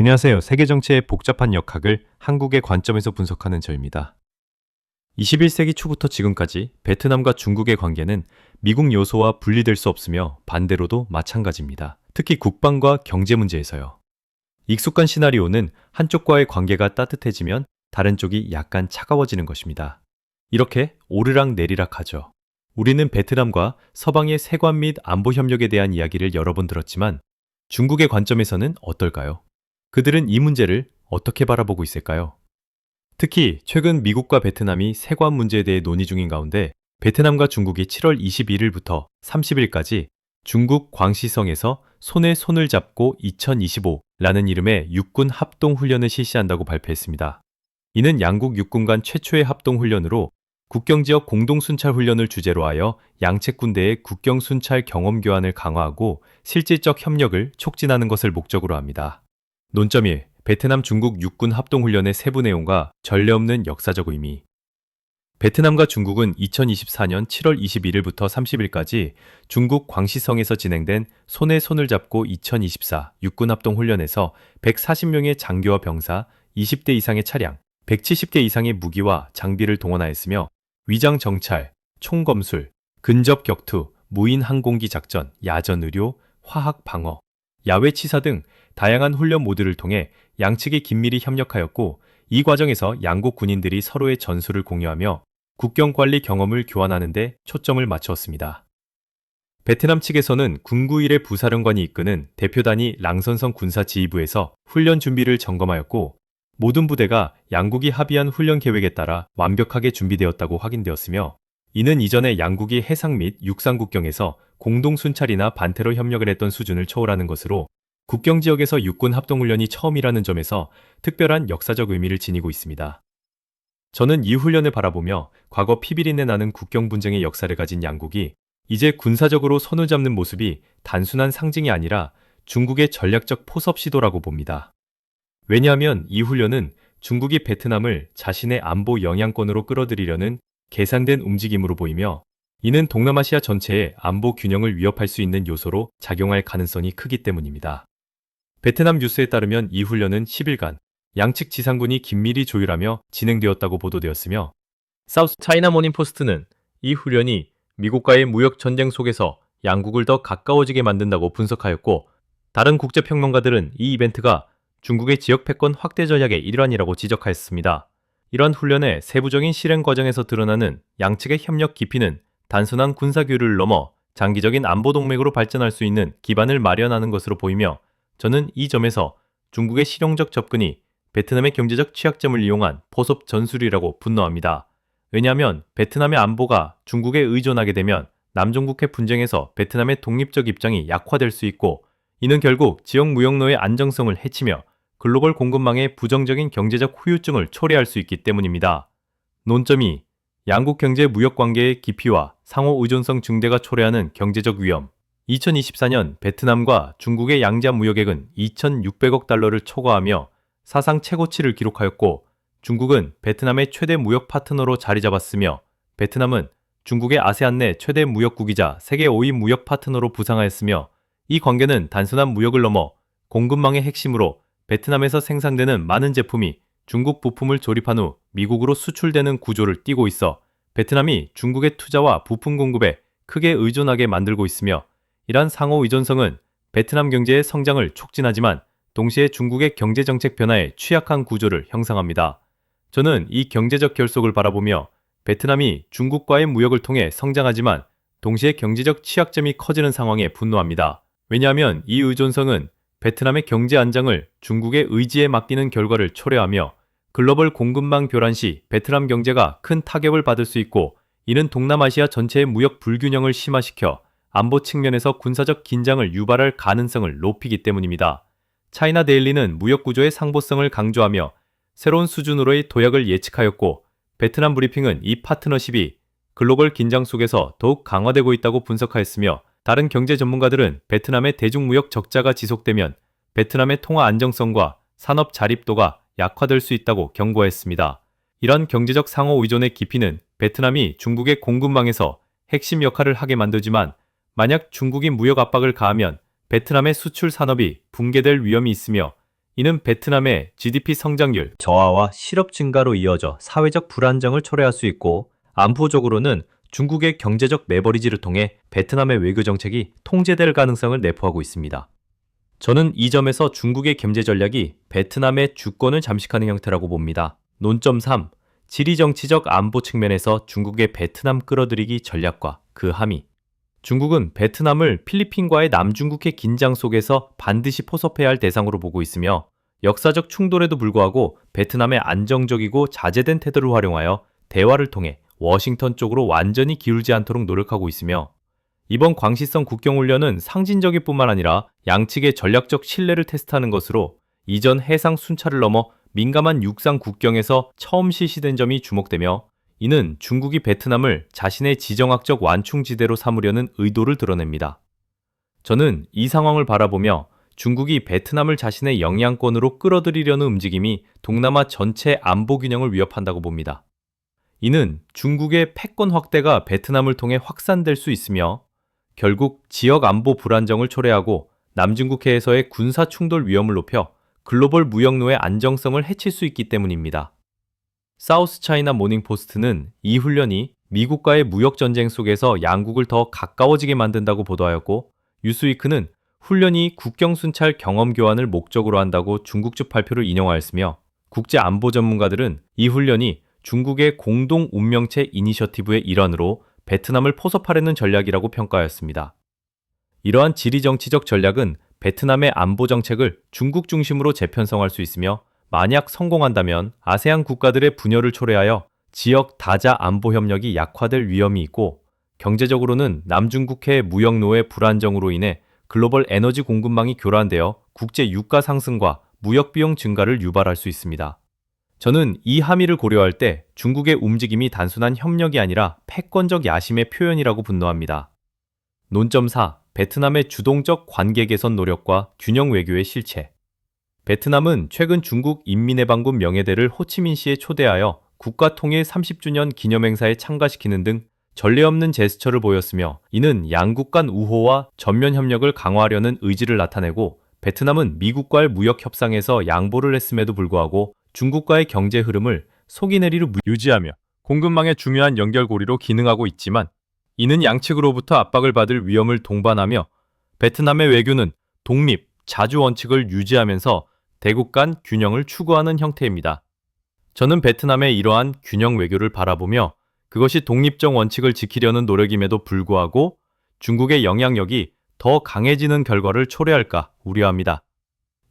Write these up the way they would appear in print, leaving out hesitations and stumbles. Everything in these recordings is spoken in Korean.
안녕하세요. 세계 정치의 복잡한 역학을 한국의 관점에서 분석하는 저입니다. 21세기 초부터 지금까지 베트남과 중국의 관계는 미국 요소와 분리될 수 없으며 반대로도 마찬가지입니다. 특히 국방과 경제 문제에서요. 익숙한 시나리오는 한쪽과의 관계가 따뜻해지면 다른 쪽이 약간 차가워지는 것입니다. 이렇게 오르락 내리락 하죠. 우리는 베트남과 서방의 세관 및 안보 협력에 대한 이야기를 여러 번 들었지만 중국의 관점에서는 어떨까요? 그들은 이 문제를 어떻게 바라보고 있을까요? 특히 최근 미국과 베트남이 세관 문제에 대해 논의 중인 가운데 베트남과 중국이 7월 21일부터 30일까지 중국 광시성에서 손에 손을 잡고 2025라는 이름의 육군 합동 훈련을 실시한다고 발표했습니다. 이는 양국 육군 간 최초의 합동 훈련으로 국경지역 공동순찰 훈련을 주제로 하여 양측 군대의 국경순찰 경험 교환을 강화하고 실질적 협력을 촉진하는 것을 목적으로 합니다. 논점 1. 베트남 중국 육군 합동훈련의 세부 내용과 전례 없는 역사적 의미. 베트남과 중국은 2024년 7월 21일부터 30일까지 중국 광시성에서 진행된 손에 손을 잡고 2024 육군 합동훈련에서 140명의 장교와 병사, 20대 이상의 차량, 170개 이상의 무기와 장비를 동원하였으며 위장 정찰, 총검술, 근접 격투, 무인 항공기 작전, 야전 의료, 화학 방어, 야외 치사 등 다양한 훈련 모드를 통해 양측이 긴밀히 협력하였고 이 과정에서 양국 군인들이 서로의 전술을 공유하며 국경관리 경험을 교환하는 데 초점을 맞추었습니다. 베트남 측에서는 군구 일의 부사령관이 이끄는 대표단이 랑선성 군사지휘부에서 훈련 준비를 점검하였고 모든 부대가 양국이 합의한 훈련 계획에 따라 완벽하게 준비되었다고 확인되었으며 이는 이전에 양국이 해상 및 육상 국경에서 공동순찰이나 반테러 협력을 했던 수준을 초월하는 것으로 국경 지역에서 육군 합동훈련이 처음이라는 점에서 특별한 역사적 의미를 지니고 있습니다. 저는 이 훈련을 바라보며 과거 피비린내 나는 국경 분쟁의 역사를 가진 양국이 이제 군사적으로 손을 잡는 모습이 단순한 상징이 아니라 중국의 전략적 포섭 시도라고 봅니다. 왜냐하면 이 훈련은 중국이 베트남을 자신의 안보 영향권으로 끌어들이려는 계산된 움직임으로 보이며 이는 동남아시아 전체의 안보 균형을 위협할 수 있는 요소로 작용할 가능성이 크기 때문입니다. 베트남 뉴스에 따르면 이 훈련은 10일간 양측 지상군이 긴밀히 조율하며 진행되었다고 보도되었으며 사우스 차이나 모닝 포스트는 이 훈련이 미국과의 무역 전쟁 속에서 양국을 더 가까워지게 만든다고 분석하였고 다른 국제평론가들은 이 이벤트가 중국의 지역 패권 확대 전략의 일환이라고 지적하였습니다. 이러한 훈련의 세부적인 실행 과정에서 드러나는 양측의 협력 깊이는 단순한 군사교류를 넘어 장기적인 안보 동맹으로 발전할 수 있는 기반을 마련하는 것으로 보이며 저는 이 점에서 중국의 실용적 접근이 베트남의 경제적 취약점을 이용한 포섭 전술이라고 분노합니다. 왜냐하면 베트남의 안보가 중국에 의존하게 되면 남중국해 분쟁에서 베트남의 독립적 입장이 약화될 수 있고 이는 결국 지역 무역로의 안정성을 해치며 글로벌 공급망의 부정적인 경제적 후유증을 초래할 수 있기 때문입니다. 논점 2. 양국 경제 무역 관계의 깊이와 상호 의존성 증대가 초래하는 경제적 위험. 2024년 베트남과 중국의 양자 무역액은 2,600억 달러를 초과하며 사상 최고치를 기록하였고 중국은 베트남의 최대 무역 파트너로 자리 잡았으며 베트남은 중국의 아세안 내 최대 무역국이자 세계 5위 무역 파트너로 부상하였으며 이 관계는 단순한 무역을 넘어 공급망의 핵심으로 베트남에서 생산되는 많은 제품이 중국 부품을 조립한 후 미국으로 수출되는 구조를 띠고 있어 베트남이 중국의 투자와 부품 공급에 크게 의존하게 만들고 있으며 이러한 상호 의존성은 베트남 경제의 성장을 촉진하지만 동시에 중국의 경제정책 변화에 취약한 구조를 형성합니다. 저는 이 경제적 결속을 바라보며 베트남이 중국과의 무역을 통해 성장하지만 동시에 경제적 취약점이 커지는 상황에 분노합니다. 왜냐하면 이 의존성은 베트남의 경제 안정을 중국의 의지에 맡기는 결과를 초래하며 글로벌 공급망 교란 시 베트남 경제가 큰 타격을 받을 수 있고 이는 동남아시아 전체의 무역 불균형을 심화시켜 안보 측면에서 군사적 긴장을 유발할 가능성을 높이기 때문입니다. 차이나 데일리는 무역 구조의 상보성을 강조하며 새로운 수준으로의 도약을 예측하였고 베트남 브리핑은 이 파트너십이 글로벌 긴장 속에서 더욱 강화되고 있다고 분석하였으며 다른 경제 전문가들은 베트남의 대중무역 적자가 지속되면 베트남의 통화 안정성과 산업 자립도가 약화될 수 있다고 경고했습니다. 이런 경제적 상호 의존의 깊이는 베트남이 중국의 공급망에서 핵심 역할을 하게 만들지만 만약 중국이 무역 압박을 가하면 베트남의 수출 산업이 붕괴될 위험이 있으며 이는 베트남의 GDP 성장률 저하와 실업 증가로 이어져 사회적 불안정을 초래할 수 있고, 안보적으로는 중국의 경제적 레버리지를 통해 베트남의 외교 정책이 통제될 가능성을 내포하고 있습니다. 저는 이 점에서 중국의 경제 전략이 베트남의 주권을 잠식하는 형태라고 봅니다. 논점 3. 지리정치적 안보 측면에서 중국의 베트남 끌어들이기 전략과 그 함의. 중국은 베트남을 필리핀과의 남중국해 긴장 속에서 반드시 포섭해야 할 대상으로 보고 있으며, 역사적 충돌에도 불구하고 베트남의 안정적이고 자제된 태도를 활용하여 대화를 통해 워싱턴 쪽으로 완전히 기울지 않도록 노력하고 있으며, 이번 광시성 국경훈련은 상징적일 뿐만 아니라 양측의 전략적 신뢰를 테스트하는 것으로 이전 해상 순찰을 넘어 민감한 육상 국경에서 처음 실시된 점이 주목되며, 이는 중국이 베트남을 자신의 지정학적 완충지대로 삼으려는 의도를 드러냅니다. 저는 이 상황을 바라보며 중국이 베트남을 자신의 영향권으로 끌어들이려는 움직임이 동남아 전체 안보 균형을 위협한다고 봅니다. 이는 중국의 패권 확대가 베트남을 통해 확산될 수 있으며, 결국 지역 안보 불안정을 초래하고 남중국해에서의 군사 충돌 위험을 높여 글로벌 무역로의 안정성을 해칠 수 있기 때문입니다. 사우스 차이나 모닝포스트는 이 훈련이 미국과의 무역 전쟁 속에서 양국을 더 가까워지게 만든다고 보도하였고, 뉴스위크는 훈련이 국경 순찰 경험 교환을 목적으로 한다고 중국 측 발표를 인용하였으며, 국제 안보 전문가들은 이 훈련이 중국의 공동 운명체 이니셔티브의 일환으로 베트남을 포섭하려는 전략이라고 평가하였습니다. 이러한 지리정치적 전략은 베트남의 안보 정책을 중국 중심으로 재편성할 수 있으며, 만약 성공한다면 아세안 국가들의 분열을 초래하여 지역 다자 안보 협력이 약화될 위험이 있고, 경제적으로는 남중국해 무역로의 불안정으로 인해 글로벌 에너지 공급망이 교란되어 국제 유가 상승과 무역 비용 증가를 유발할 수 있습니다. 저는 이 함의를 고려할 때 중국의 움직임이 단순한 협력이 아니라 패권적 야심의 표현이라고 분노합니다. 논점 4. 베트남의 주동적 관계 개선 노력과 균형 외교의 실체. 베트남은 최근 중국 인민해방군 명예대를 호치민시에 초대하여 국가통일 30주년 기념행사에 참가시키는 등 전례 없는 제스처를 보였으며, 이는 양국 간 우호와 전면 협력을 강화하려는 의지를 나타내고, 베트남은 미국과의 무역 협상에서 양보를 했음에도 불구하고 중국과의 경제 흐름을 속이내리로 유지하며 공급망의 중요한 연결고리로 기능하고 있지만, 이는 양측으로부터 압박을 받을 위험을 동반하며 베트남의 외교는 독립, 자주 원칙을 유지하면서 대국 간 균형을 추구하는 형태입니다. 저는 베트남의 이러한 균형 외교를 바라보며 그것이 독립적 원칙을 지키려는 노력임에도 불구하고 중국의 영향력이 더 강해지는 결과를 초래할까 우려합니다.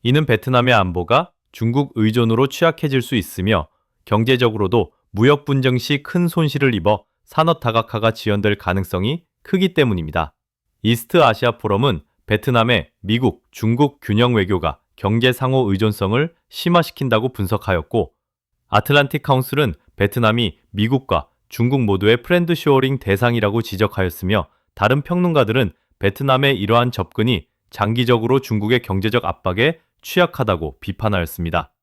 이는 베트남의 안보가 중국 의존으로 취약해질 수 있으며, 경제적으로도 무역 분쟁 시 큰 손실을 입어 산업 다각화가 지연될 가능성이 크기 때문입니다. 이스트 아시아 포럼은 베트남의 미국, 중국 균형 외교가 경제 상호 의존성을 심화시킨다고 분석하였고, 아틀란틱 카운슬은 베트남이 미국과 중국 모두의 프렌드 쇼어링 대상이라고 지적하였으며, 다른 평론가들은 베트남의 이러한 접근이 장기적으로 중국의 경제적 압박에 취약하다고 비판하였습니다.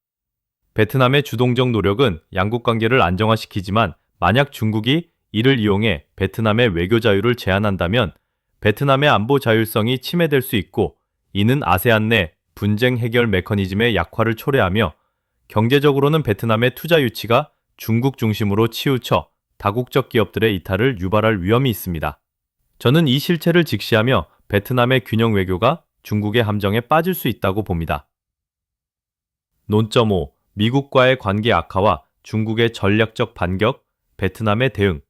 베트남의 주동적 노력은 양국 관계를 안정화시키지만, 만약 중국이 이를 이용해 베트남의 외교 자유를 제한한다면 베트남의 안보 자율성이 침해될 수 있고, 이는 아세안 내 분쟁 해결 메커니즘의 약화를 초래하며 경제적으로는 베트남의 투자 유치가 중국 중심으로 치우쳐 다국적 기업들의 이탈을 유발할 위험이 있습니다. 저는 이 실체를 직시하며 베트남의 균형 외교가 중국의 함정에 빠질 수 있다고 봅니다. 논점 5. 미국과의 관계 악화와 중국의 전략적 반격, 베트남의 대응.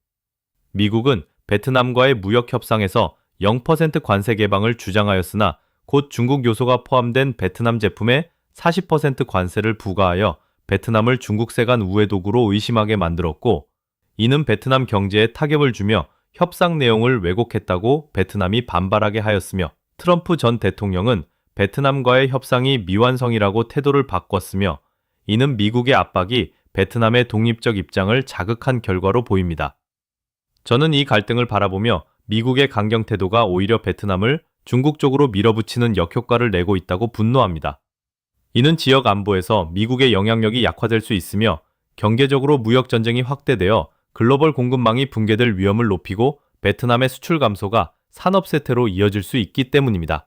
미국은 베트남과의 무역 협상에서 0% 관세 개방을 주장하였으나, 곧 중국 요소가 포함된 베트남 제품에 40% 관세를 부과하여 베트남을 중국세 간 우회 도구로 의심하게 만들었고, 이는 베트남 경제에 타격을 주며 협상 내용을 왜곡했다고 베트남이 반발하게 하였으며, 트럼프 전 대통령은 베트남과의 협상이 미완성이라고 태도를 바꿨으며, 이는 미국의 압박이 베트남의 독립적 입장을 자극한 결과로 보입니다. 저는 이 갈등을 바라보며 미국의 강경 태도가 오히려 베트남을 중국 쪽으로 밀어붙이는 역효과를 내고 있다고 분노합니다. 이는 지역 안보에서 미국의 영향력이 약화될 수 있으며, 경제적으로 무역 전쟁이 확대되어 글로벌 공급망이 붕괴될 위험을 높이고 베트남의 수출 감소가 산업 쇠퇴로 이어질 수 있기 때문입니다.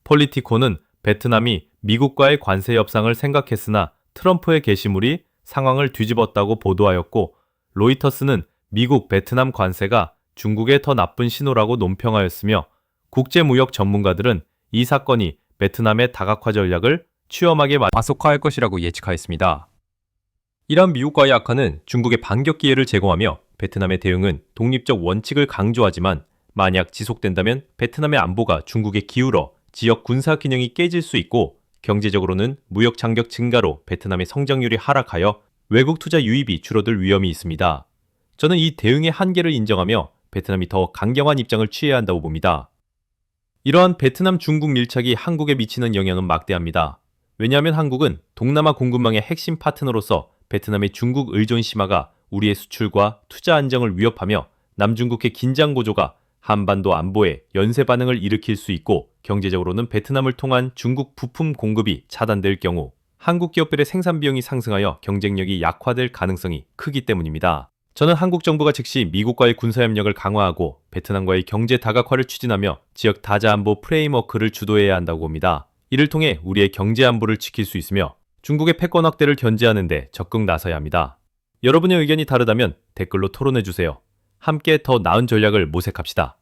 폴리티코는 베트남이 미국과의 관세 협상을 생각했으나 트럼프의 게시물이 상황을 뒤집었다고 보도하였고, 로이터스는 미국 베트남 관세가 중국에 더 나쁜 신호라고 논평하였으며, 국제무역 전문가들은 이 사건이 베트남의 다각화 전략을 취엄하게 가속화할 것이라고 예측하였습니다. 이러한 미국과의 악화는 중국에 반격 기회를 제공하며 베트남의 대응은 독립적 원칙을 강조하지만, 만약 지속된다면 베트남의 안보가 중국에 기울어 지역 군사 균형이 깨질 수 있고, 경제적으로는 무역 장벽 증가로 베트남의 성장률이 하락하여 외국 투자 유입이 줄어들 위험이 있습니다. 저는 이 대응의 한계를 인정하며 베트남이 더 강경한 입장을 취해야 한다고 봅니다. 이러한 베트남 중국 밀착이 한국에 미치는 영향은 막대합니다. 왜냐하면 한국은 동남아 공급망의 핵심 파트너로서 베트남의 중국 의존 심화가 우리의 수출과 투자 안정을 위협하며 남중국해 긴장 고조가 한반도 안보에 연쇄 반응을 일으킬 수 있고, 경제적으로는 베트남을 통한 중국 부품 공급이 차단될 경우 한국 기업들의 생산 비용이 상승하여 경쟁력이 약화될 가능성이 크기 때문입니다. 저는 한국 정부가 즉시 미국과의 군사협력을 강화하고 베트남과의 경제 다각화를 추진하며 지역 다자 안보 프레임워크를 주도해야 한다고 봅니다. 이를 통해 우리의 경제 안보를 지킬 수 있으며 중국의 패권 확대를 견제하는 데 적극 나서야 합니다. 여러분의 의견이 다르다면 댓글로 토론해 주세요. 함께 더 나은 전략을 모색합시다.